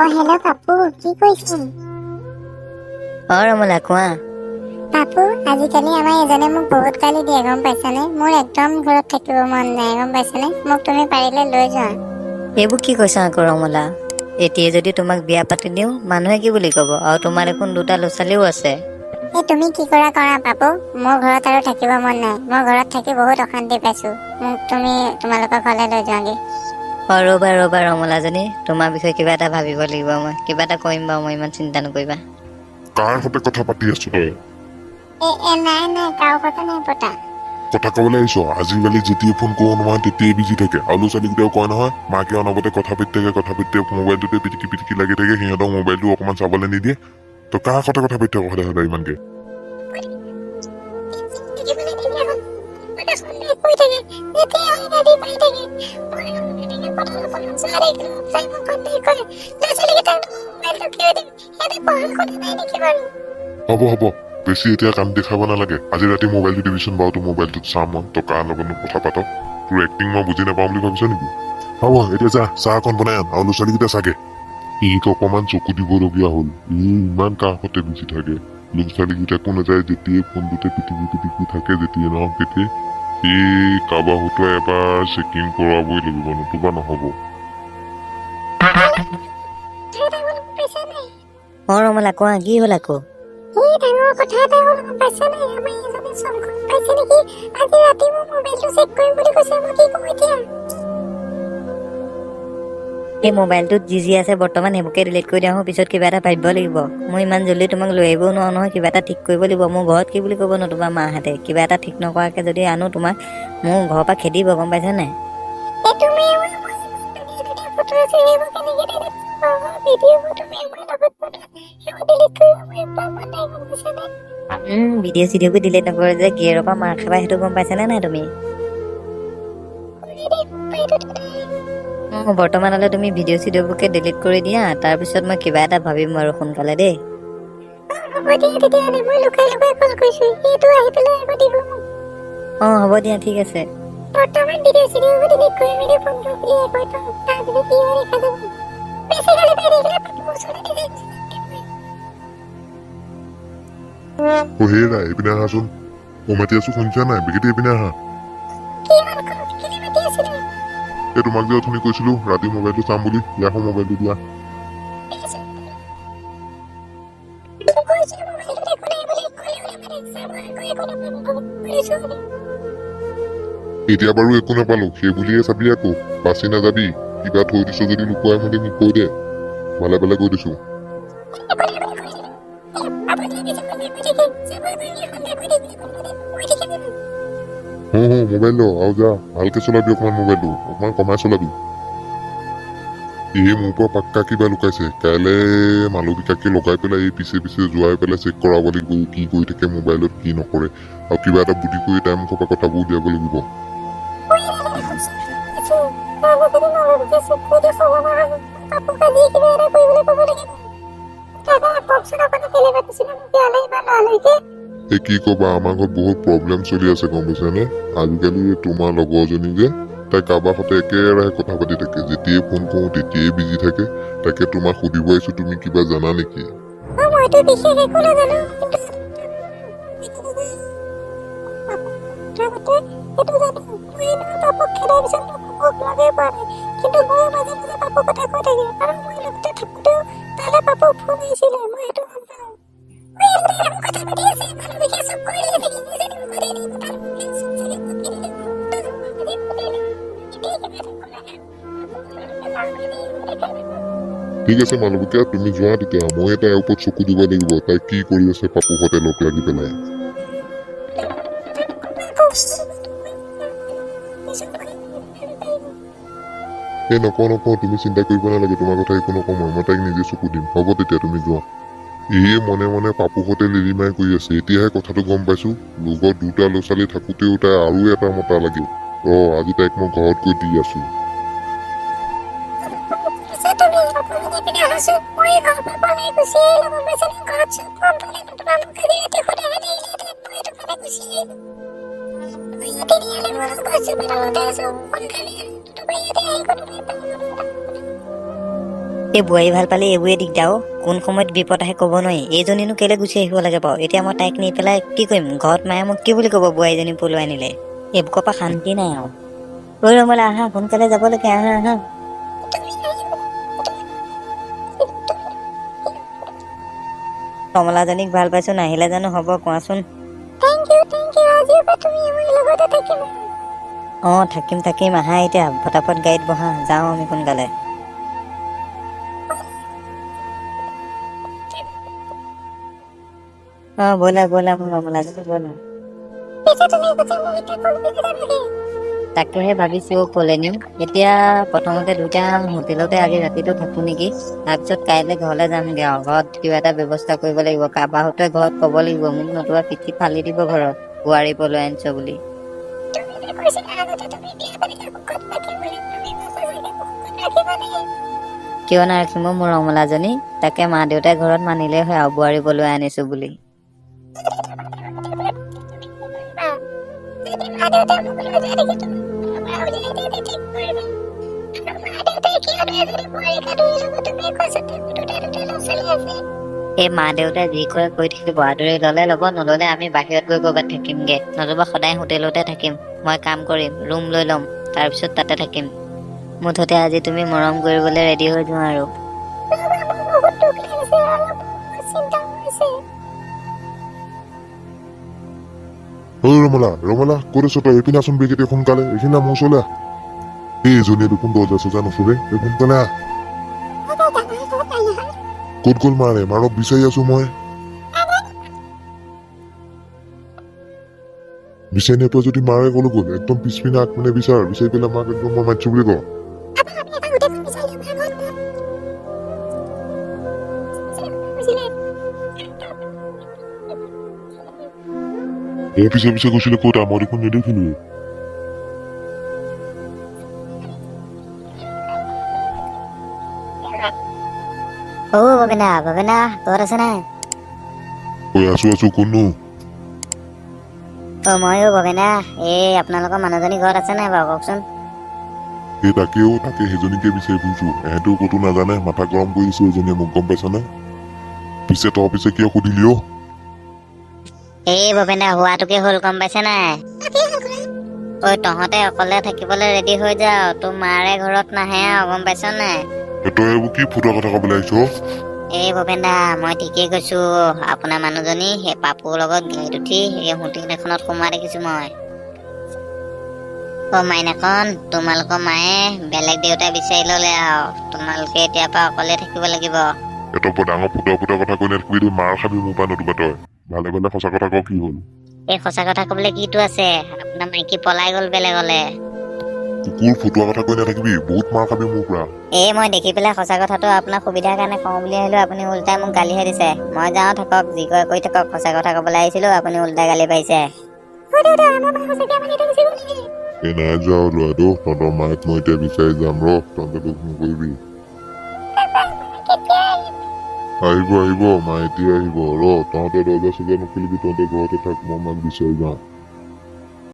Hello' Papu, কি কৰিছে? ৰমলা কোৱা। পাপু, আজিকালি আমাৰ এজনে মোক বহুত গালি দিয়ে, গম পাইছানে? মোৰ একদম ঘৰত থাকিব মন নাই, গম পাইছানে? মোক তুমি পাৰিলে লৈ যোৱা। এইবোৰ কি কৈছা আকৌ ৰমলা? এতিয়াই যদি তোমাক বিয়া পাতি দিওঁ মানুহে কি বুলি কব? আৰু তোমাৰ দেখোন 2টা ল'ৰা ছোৱালীও আছে। তুমি কি কৰা পাপু, মোৰ ঘৰত আৰু থাকিব মন নাই। মই ঘৰত থাকি বহুত অশান্তি পাইছো। মোক তুমি তোমালোকৰ ঘৰলৈ লৈ যোৱাগে। ৰ'বা ৰমলাজনী, তোমাৰ বিষয়ে কিবা এটা ভাবিব লাগিব। মই কিবা এটা কৰিম বাৰু, মই ইমান চিন্তা নকৰিবা। কাৰ সৈতে কথা পাতি আছো তই? নাই কাৰো কথা নাই পতা। কথা কবলৈ আহিছ? আজিকালি যেতিয়াই ফোন কৰো নহয় তেতিয়াই বিজি থাকে। আৰু ল'ৰা ছোৱালীকেইটাও কয় নহয়, মাকে অনবৰতে কথা পাতি থাকে, মোবাইলটোতে পিটিকি লাগি থাকে। সিহঁতক মোবাইলটো অকমান চাবলৈ নিদিয়ে। তই কাৰ সৈতে কথা পাতি থাক সদায় ইমানকে? হ'ব বেছি এতিয়া কাম দেখাব নালাগে। আজি ৰাতি মোবাইলটো দিবিচোন বাৰু, তোৰ মোবাইলটোত চাম মই তই কাৰ লগত কথা পাত। তোৰ এক্টিং মই বুজি নাপাওঁ বুলি ভাবিছ নেকি? হ'ব এতিয়া যা, চাহ অকণ বনাই আন। আৰু ল'ৰা ছোৱালীকেইটা চাগে ইক অকমান চকু দিবলগীয়া হ'ল। ইমান কাৰ সৈতে বিজি থাকে। ল'ৰা ছোৱালীকেইটাকো নাযায়, যেতিয়াই ফোনটোতে পিটিকি থাকে, যেতিয়াই নহওক তেতিয়াই কাৰোবাৰ হতুৱাই এবাৰ চেকিং কৰাবই লাগিব, নতুবা নহব। ৰমলা কোৱা, কি হ'ল আকৌ? ডাঙৰ কথা এটা হ'ল, গম পাইছা নাই? আমাৰ এজনে চব গম পাইছে নেকি? আজি ৰাতি মোৰ মোবাইলটো চেক কৰিম বুলি কৈছে। মই কি কৰো এতিয়া? এই মোবাইলটোত যি আছে বৰ্তমান সেইবোৰকে ডিলিট কৰি দিয়া। পিছত কিবা এটা ভাবিব লাগিব। মই ইমান জল্দি তোমাক লৈ আহিবও নোৱাৰো নহয়। কিবা এটা ঠিক কৰিব লাগিব। মোৰ ঘৰত কি বুলি ক'ব ন তোমাৰ মাহঁতে? কিবা এটা ঠিক নকৰাকে যদি আনো তোমাক, মোৰ ঘৰৰ পৰা খেদিব, গম পাইছা নাই? ভিডিঅ' চিডিঅ'বোৰ ডিলিট নকৰে যে গিয়েৰৰ পৰা মাৰ খাবা, সেইটো গম পাইছানে নাই তুমি? বৰ্তমানলৈ তুমি ভিডিঅ' চিডিঅ'বোৰকে ডিলিট কৰি দিয়া। তাৰপিছত মই কিবা এটা ভাবিম বাৰু সোনকালে দেই। হ'ব দিয়া, ঠিক আছে। হেৰা এইপিনে আহাচোন। মই মাতি আছো, শুনিছা নাই? বেগেতি এইপিনে আহা। এই তোমাক যে অথনি কৈছিলো ৰাতি মোবাইলটো চাম বুলি, ইয়াকো মোবাইলটো দিয়া। এতিয়া বাৰু একো নাপালো, সেই বুলিয়ে চাবি আকৌ। বাচি নাযাবি। কিবা থৈ দিছ যদি লুকুৱাই মেলি মোক কৈ দে। ভালে কৈ দিছো। মোবাইল ল আৰু যা, ভালকে চলাবি অকমান, মোবাইলটো অকমান কমাই চলাবি। মোৰ পৰা পাক্কা কিবা লুকাইছে। কাইলে মালবিকাকে লগাই পেলাই এই পিছে যোৱাই পেলাই চেক কৰাব লাগিব, কি কৰি থাকে মোবাইলত, কি নকৰে। আৰু কিবা এটা বুদ্ধি কৰি তাই মুখৰ পৰা কথাবোৰ উলিয়াব লাগিব। কি কবা, আমাৰ ঘৰত বহুত প্ৰব্লেম চলি আছে, গম পাইছানে? আজিকালি তোমাৰ লগৰজনী যে, তাই কাৰোবাৰ সৈতে একেৰাহে কথা পাতি থাকে। যেতিয়াই ফোন কৰো তেতিয়াই বিজি থাকে। তাকে তোমাক সুধিব আহিছো, তুমি কিবা জানা নেকি? ঠিক আছে মালবিকা, তুমি যোৱা তেতিয়া। মই তাইৰ ওপৰত চকু দিব লাগিব, তাই কি কৰি আছে পাপুৰ সৈতে লগ লাগি পেলাই। নকওঁ, তুমি চিন্তা কৰিব নালাগে। তোমাৰ কথা একো নকওঁ, মই তাইক নিজে চকু দিম। হ'ব তেতিয়া, তুমি যোৱা। মনে মনে পাপুৰ সৈতে লিলিমাই কৰি আছে। এতিয়াহে কথাটো গম পাইছো। লগত 2টা ল'ৰা ছোৱালী থাকোতেও তাই আৰু এটা মতা লাগে। আজি তাইক মই ঘৰত গৈ দি আছো। এই বোৱাৰী ভাল পালে এইবোৰে দিগদাৰ অ'। কোন সময়ত বিপদ আহে ক'ব নোৱাৰি। এইজনীনো কেলে গুচি আহিব লাগে বাৰু। এতিয়া মই তাইক নি পেলাই কি কৰিম? ঘৰত মায়ে মোক কি বুলি ক'ব বোৱাৰীজনী পলুৱাই নিলে? এইবোৰৰ পৰা শান্তি নাই আৰু। ঐ ৰমলা আহা, সোনকালে যাব লাগে, আহা আহা। কমলাজনীক ভাল পাইছো, নাহিলে জানো হ'ব কোৱাচোন? থেংক ইউ আজিৰ পৰা তুমি আমাৰ লগতে থাকিবা। থাকিম আহা এতিয়া। ফটাফট গাড়ীত বহা, যাওঁ আমি সোনকালে। ব'লা মোৰ কমলাজনী ব'লা। পিছে তুমি কৈছা মোক এতিয়া কোনখিনি যাবাগে? তাকেহে ভাবিছো ক'লে নিম। এতিয়া প্ৰথমতে দুইটা হোটেলতে আজি ৰাতিটো থাকো নেকি। তাৰপিছত কাইলৈ ঘৰলৈ যামগে আৰু। ঘৰত কিবা এটা ব্যৱস্থা কৰিব লাগিব। কাৰোবাহঁতে ঘৰত ক'ব লাগিব, মোক নতুবা পিঠি ফালি দিব ঘৰত, বোৱাৰী পলুৱাই আনিছ বুলি। তুমি যে কৈছিলা আগতে তুমি বিয়া পাতি সুখত ৰাখিম বুলি, তুমি মোক সঁচাকে সুখত ৰাখিবানে? কিয় নাৰাখিম মোৰ ৰমলাজনী? তাকে মা দেউতাই ঘৰত মানিলেই হয় আৰু বোৱাৰী পলুৱাই আনিছো বুলি। যদি মা দেউতাই মোক লৈ যায় দেখি তুমি ঘৰৰ পৰা উলিয়াই দিয়ে ঠিক কৰিবা। আৰু মা দেউতাই কিয়নো এজনী বোৱাৰীক আদৰি ল'ব? তুমি কৈছা মোৰ দুটা ল'ৰা ছোৱালী আছে। এই মা দেউতাই যি কৰে কৰি থাকিব, আদৰি ল'লে ল'ব, নল'লে আমি বাহিৰত গৈ ক'ৰবাত থাকিমগে, নতুবা সদায় হোটেলতে থাকিম। মই কাম কৰিম, ৰুম লৈ ল'ম, তাৰপিছত তাতে থাকিম। মুঠতে আজি তুমি মৰম কৰিবলৈ ৰেডি হৈ যোৱা আৰু। মোৰ বহুত দুখ লাগিছে আৰু বহুত চিন্তা হৈছে। ঐ ৰমলা ক'ত আছ তই? এইপিনে আছোন বেগ এতিয়া সোনকালে, এইখিনি মোৰ ওচৰলৈ আহ। এইজনীয়ে দেখোন দৰ্জা চৰ্জা নুখুলে, এই সোনকালে আহ। ক'ত গ'ল মাৰে? মাৰক বিচাৰি আছো মই। বিচাৰি নাপায় যদি মাৰে ক'লৈ গ'ল? একদম পিছপিনে আগপিনে বিচাৰি পেলাই মাক একদম মই মাতিছো বুলি ক। পিছে গৈছিলে ক'ত? মই দেখোন নেদেখিলোৱে। ভবেনা ঘৰত আছে নাই? আছো কোননো? ময়ো ভবেনা। এই আপোনালোকৰ মানুহজনী ঘৰত আছে নাই বাৰু কওকচোন? তাকে সেইজনীকে বিচাৰি ফুৰিছো। এহেঁতেও ক'তো নাজানে, মাথা গৰম কৰি দিছো এজনীয়ে মোক, গম পাইছনে? পিছে কিয় সুধিলি অ? এই ভবেনা হোৱাটোকে হ'ল, গম পাইছে নাই? তহঁতে অকলে থাকিবলৈ ৰেডি হৈ যাও, তোৰ মাৰে ঘৰত নাহে আৰু, গম পাইছ নাই? তই এইবোৰ কি ফুটোৱা কথা ক'বলৈ আহিছ? এই ভবেন্দা মই ঠিকেই কৈছো। আপোনাৰ মানুহজনী সেই পাপুৰ লগত গাড়ীত উঠি এই হোটেল এখনত সোমোৱা দেখিছো মই। মাইনাকণ, তোমালোকৰ মায়ে বেলেগ দেউতা বিচাৰি ললে আৰু তোমালোকে এতিয়াৰ পৰা অকলে থাকিব লাগিব। বৰ ডাঙৰ ফুটোৱা কথা কৈ নাথাকিবি, মাৰ খাবি মোৰ পৰা নতুবা তই। ভালে সঁচা কথা ক, কি হ'ল? এই সঁচা কথা কবলৈ কিটো আছে? আপোনাৰ মাইকী পলাই গল বেলেগলে। কুকুৰ, ফুটোৱা কথা কৈ নাথাকিবি, বহুত মাৰ খাবি মোৰ পৰা। মই দেখি পেলাই সঁচা কথাটো আপোনাৰ সুবিধাৰ কাৰণে কওঁ বুলি আহিলো, আপুনি উল্টাই মোক গালিহে দিছে। মই যাওঁ, থাকক, যি কৰে কৰি থাকক। সঁচা কথা কবলৈ আহিছিলো, আপুনি উল্টাই গালি পাৰিছে। নাই যোৱা ল'ৰাটো, তহঁতৰ মাক মই এতিয়া বিচাৰি যাম ৰ, তহঁতে দুখ নকৰিবি। আহিব মা এতিয়া আহিব ৰ, তহঁতে দৰ্জা চৰ্জা নুখুলিবি, তহঁতে ঘৰতে থাক, মই মাক বিচাৰি যাওঁ।